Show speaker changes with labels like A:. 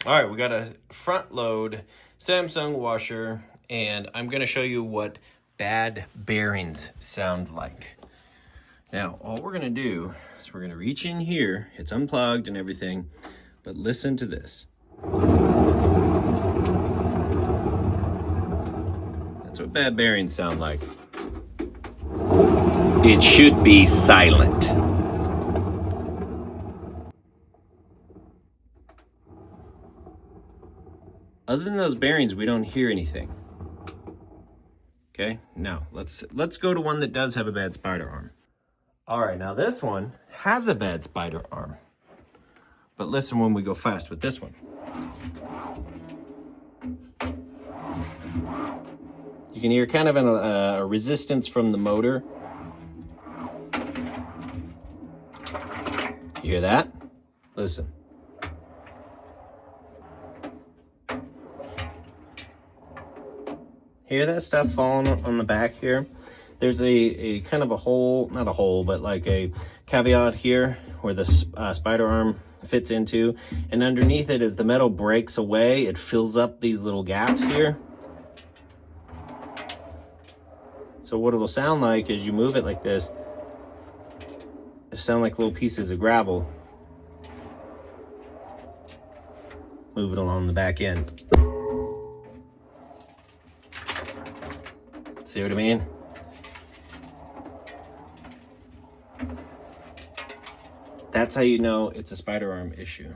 A: All right, we got a front load Samsung washer, and I'm gonna show you what bad bearings sound like. Now, all we're gonna do is we're gonna reach in here, it's unplugged and everything, but listen to this. That's what bad bearings sound like.
B: It should be silent.
A: Other than those bearings, we don't hear anything. Okay, now let's go to one that does have a bad spider arm. All right, now this one has a bad spider arm. But listen when we go fast with this one. You can hear kind of a resistance from the motor. You hear that? Listen. Hear that stuff falling on the back here? There's a kind of a hole, not a hole, but like a caveat here where the spider arm fits into. And underneath it, as the metal breaks away, it fills up these little gaps here. So what it'll sound like is you move it like this, it'll sound like little pieces of gravel moving along the back end. See what I mean? That's how you know it's a spider arm issue.